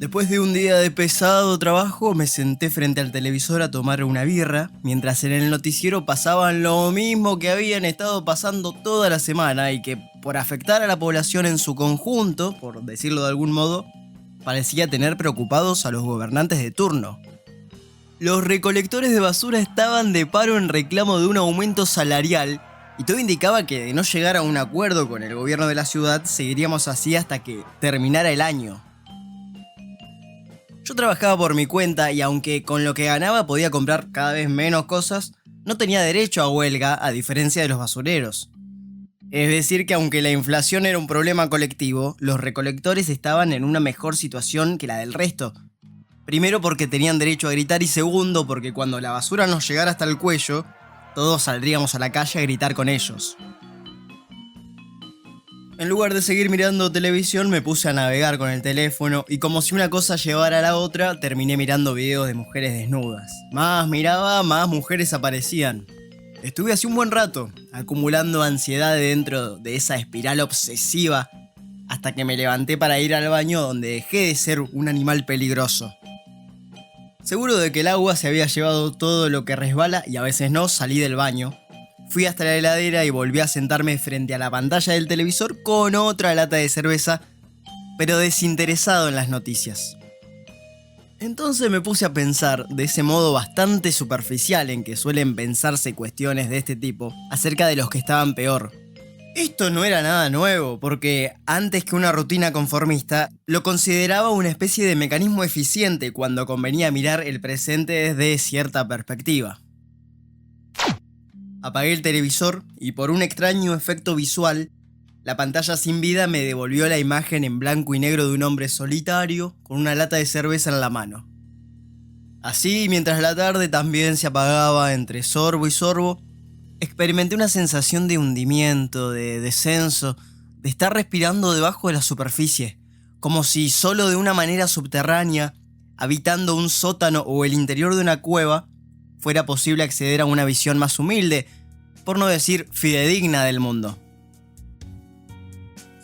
Después de un día de pesado trabajo, me senté frente al televisor a tomar una birra, mientras en el noticiero pasaban lo mismo que habían estado pasando toda la semana y que, por afectar a la población en su conjunto, por decirlo de algún modo, parecía tener preocupados a los gobernantes de turno. Los recolectores de basura estaban de paro en reclamo de un aumento salarial y todo indicaba que de no llegar a un acuerdo con el gobierno de la ciudad, seguiríamos así hasta que terminara el año. Yo trabajaba por mi cuenta y aunque con lo que ganaba podía comprar cada vez menos cosas, no tenía derecho a huelga a diferencia de los basureros. Es decir que aunque la inflación era un problema colectivo, los recolectores estaban en una mejor situación que la del resto. Primero porque tenían derecho a gritar y segundo porque cuando la basura nos llegara hasta el cuello, todos saldríamos a la calle a gritar con ellos. En lugar de seguir mirando televisión, me puse a navegar con el teléfono y como si una cosa llevara a la otra, terminé mirando videos de mujeres desnudas. Más miraba, más mujeres aparecían. Estuve así un buen rato, acumulando ansiedad dentro de esa espiral obsesiva, hasta que me levanté para ir al baño donde dejé de ser un animal peligroso. Seguro de que el agua se había llevado todo lo que resbala y a veces no, salí del baño. Fui hasta la heladera y volví a sentarme frente a la pantalla del televisor con otra lata de cerveza, pero desinteresado en las noticias. Entonces me puse a pensar, de ese modo bastante superficial en que suelen pensarse cuestiones de este tipo, acerca de los que estaban peor. Esto no era nada nuevo, porque antes que una rutina conformista, lo consideraba una especie de mecanismo eficiente cuando convenía mirar el presente desde cierta perspectiva. Apagué el televisor y por un extraño efecto visual, la pantalla sin vida me devolvió la imagen en blanco y negro de un hombre solitario con una lata de cerveza en la mano. Así, mientras la tarde también se apagaba entre sorbo y sorbo, experimenté una sensación de hundimiento, de descenso, de estar respirando debajo de la superficie, como si solo de una manera subterránea, habitando un sótano o el interior de una cueva, fuera posible acceder a una visión más humilde, por no decir fidedigna del mundo.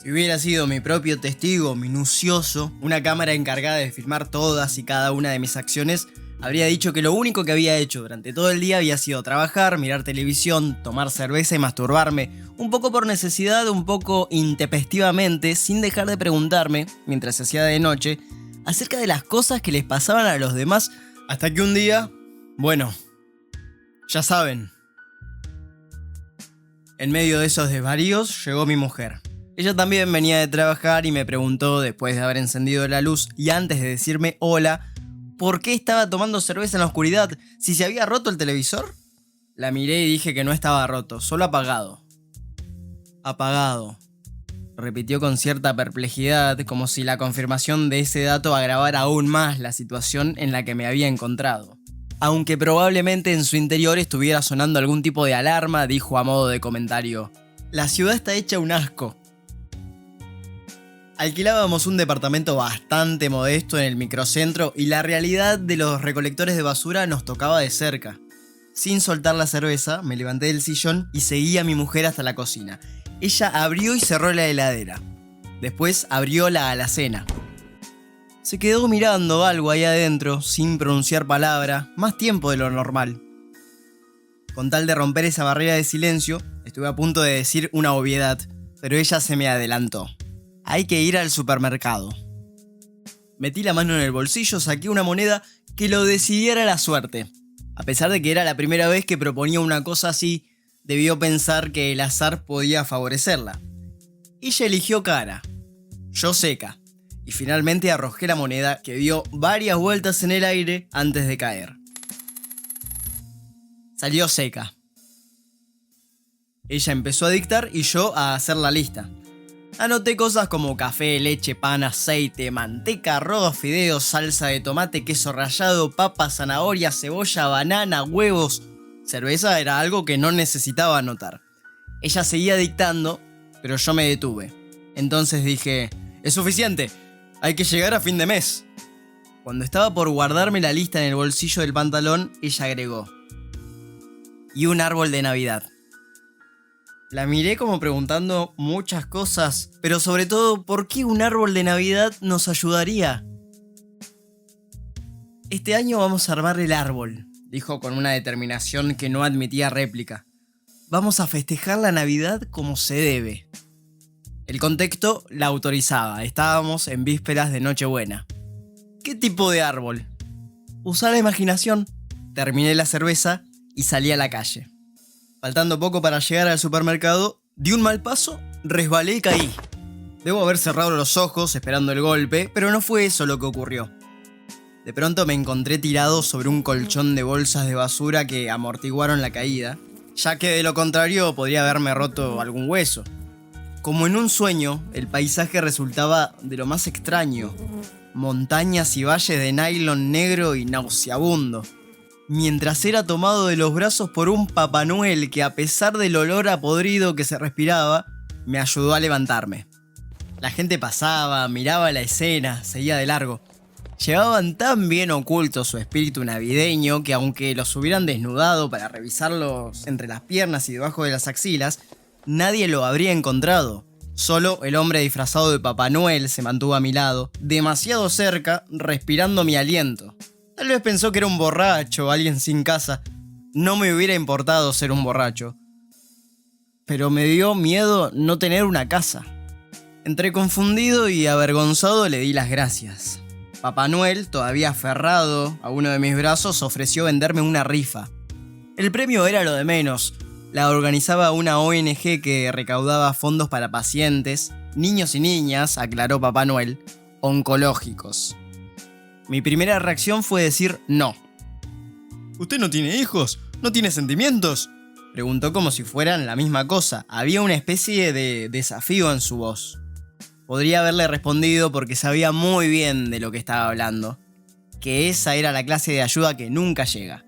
Si hubiera sido mi propio testigo minucioso, una cámara encargada de filmar todas y cada una de mis acciones, habría dicho que lo único que había hecho durante todo el día había sido trabajar, mirar televisión, tomar cerveza y masturbarme, un poco por necesidad, un poco intempestivamente, sin dejar de preguntarme, mientras se hacía de noche, acerca de las cosas que les pasaban a los demás, hasta que un día, bueno, ya saben. En medio de esos desvaríos llegó mi mujer. Ella también venía de trabajar y me preguntó, después de haber encendido la luz y antes de decirme hola, ¿por qué estaba tomando cerveza en la oscuridad? ¿Si se había roto el televisor? La miré y dije que no estaba roto, solo apagado. Apagado, repitió con cierta perplejidad, como si la confirmación de ese dato agravara aún más la situación en la que me había encontrado. Aunque probablemente en su interior estuviera sonando algún tipo de alarma, dijo a modo de comentario: la ciudad está hecha un asco. Alquilábamos un departamento bastante modesto en el microcentro y la realidad de los recolectores de basura nos tocaba de cerca. Sin soltar la cerveza, me levanté del sillón y seguí a mi mujer hasta la cocina. Ella abrió y cerró la heladera. Después abrió la alacena. Se quedó mirando algo ahí adentro, sin pronunciar palabra, más tiempo de lo normal. Con tal de romper esa barrera de silencio, estuve a punto de decir una obviedad, pero ella se me adelantó. Hay que ir al supermercado. Metí la mano en el bolsillo, saqué una moneda que lo decidiera la suerte. A pesar de que era la primera vez que proponía una cosa así, debió pensar que el azar podía favorecerla. Ella eligió cara, yo seca. Y finalmente arrojé la moneda, que dio varias vueltas en el aire antes de caer. Salió seca. Ella empezó a dictar y yo a hacer la lista. Anoté cosas como café, leche, pan, aceite, manteca, arroz, fideos, salsa de tomate, queso rallado, papa, zanahoria, cebolla, banana, huevos. Cerveza era algo que no necesitaba anotar. Ella seguía dictando, pero yo me detuve. Entonces dije: es suficiente. Hay que llegar a fin de mes. Cuando estaba por guardarme la lista en el bolsillo del pantalón, ella agregó: y un árbol de Navidad. La miré como preguntando muchas cosas, pero sobre todo, ¿por qué un árbol de Navidad nos ayudaría? Este año vamos a armar el árbol, dijo con una determinación que no admitía réplica. Vamos a festejar la Navidad como se debe. El contexto la autorizaba, estábamos en vísperas de Nochebuena. ¿Qué tipo de árbol? Usá la imaginación. Terminé la cerveza y salí a la calle. Faltando poco para llegar al supermercado, di un mal paso, resbalé y caí. Debo haber cerrado los ojos esperando el golpe, pero no fue eso lo que ocurrió. De pronto me encontré tirado sobre un colchón de bolsas de basura que amortiguaron la caída, ya que de lo contrario podría haberme roto algún hueso. Como en un sueño, el paisaje resultaba de lo más extraño. Montañas y valles de nylon negro y nauseabundo, mientras era tomado de los brazos por un Papá Noel que, a pesar del olor a podrido que se respiraba, me ayudó a levantarme. La gente pasaba, miraba la escena, seguía de largo. Llevaban tan bien oculto su espíritu navideño que, aunque los hubieran desnudado para revisarlos entre las piernas y debajo de las axilas, nadie lo habría encontrado. Solo el hombre disfrazado de Papá Noel se mantuvo a mi lado, demasiado cerca, respirando mi aliento. Tal vez pensó que era un borracho, alguien sin casa. No me hubiera importado ser un borracho. Pero me dio miedo no tener una casa. Entre confundido y avergonzado le di las gracias. Papá Noel, todavía aferrado a uno de mis brazos, ofreció venderme una rifa. El premio era lo de menos. La organizaba una ONG que recaudaba fondos para pacientes, niños y niñas, aclaró Papá Noel, oncológicos. Mi primera reacción fue decir no. ¿Usted no tiene hijos? ¿No tiene sentimientos? Preguntó como si fueran la misma cosa. Había una especie de desafío en su voz. Podría haberle respondido porque sabía muy bien de lo que estaba hablando, que esa era la clase de ayuda que nunca llega.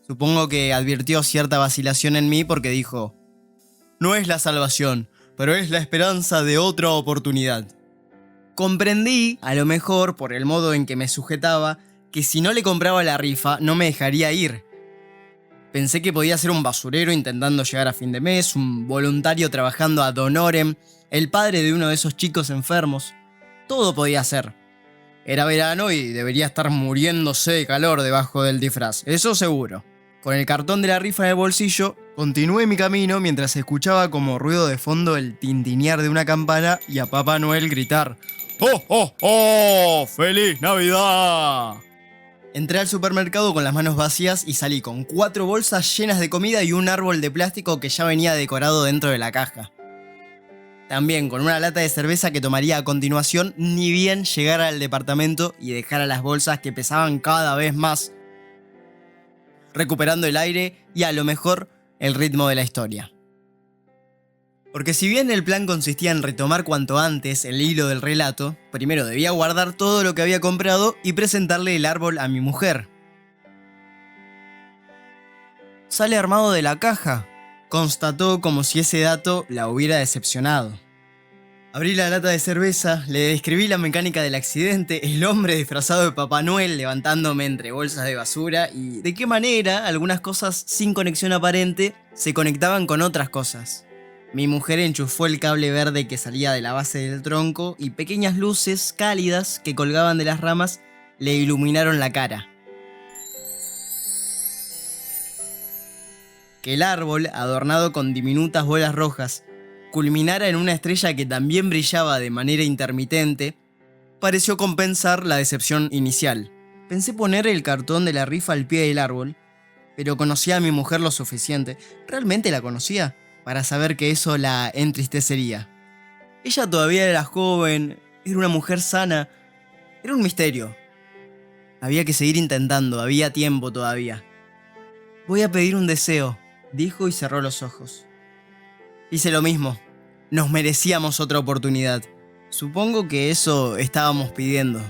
Supongo que advirtió cierta vacilación en mí porque dijo: no es la salvación, pero es la esperanza de otra oportunidad. Comprendí, a lo mejor por el modo en que me sujetaba, que si no le compraba la rifa no me dejaría ir. Pensé que podía ser un basurero intentando llegar a fin de mes, un voluntario trabajando ad honorem, el padre de uno de esos chicos enfermos. Todo podía ser. Era verano y debería estar muriéndose de calor debajo del disfraz, eso seguro. Con el cartón de la rifa en el bolsillo, continué mi camino mientras escuchaba como ruido de fondo el tintinear de una campana y a Papá Noel gritar: ¡Oh, oh, oh! ¡Feliz Navidad! Entré al supermercado con las manos vacías y salí con 4 bolsas llenas de comida y un árbol de plástico que ya venía decorado dentro de la caja. También con una lata de cerveza que tomaría a continuación, ni bien llegara al departamento y dejara las bolsas que pesaban cada vez más, recuperando el aire y a lo mejor el ritmo de la historia. Porque si bien el plan consistía en retomar cuanto antes el hilo del relato, primero debía guardar todo lo que había comprado y presentarle el árbol a mi mujer. Sale armado de la caja, constató como si ese dato la hubiera decepcionado. Abrí la lata de cerveza, le describí la mecánica del accidente, el hombre disfrazado de Papá Noel levantándome entre bolsas de basura y de qué manera algunas cosas sin conexión aparente se conectaban con otras cosas. Mi mujer enchufó el cable verde que salía de la base del tronco y pequeñas luces cálidas que colgaban de las ramas le iluminaron la cara. Que el árbol, adornado con diminutas bolas rojas, culminara en una estrella que también brillaba de manera intermitente, pareció compensar la decepción inicial. Pensé poner el cartón de la rifa al pie del árbol, pero conocía a mi mujer lo suficiente, realmente la conocía, para saber que eso la entristecería. Ella todavía era joven, era una mujer sana, era un misterio. Había que seguir intentando, había tiempo todavía. Voy a pedir un deseo, dijo y cerró los ojos. Hice lo mismo, nos merecíamos otra oportunidad. Supongo que eso estábamos pidiendo.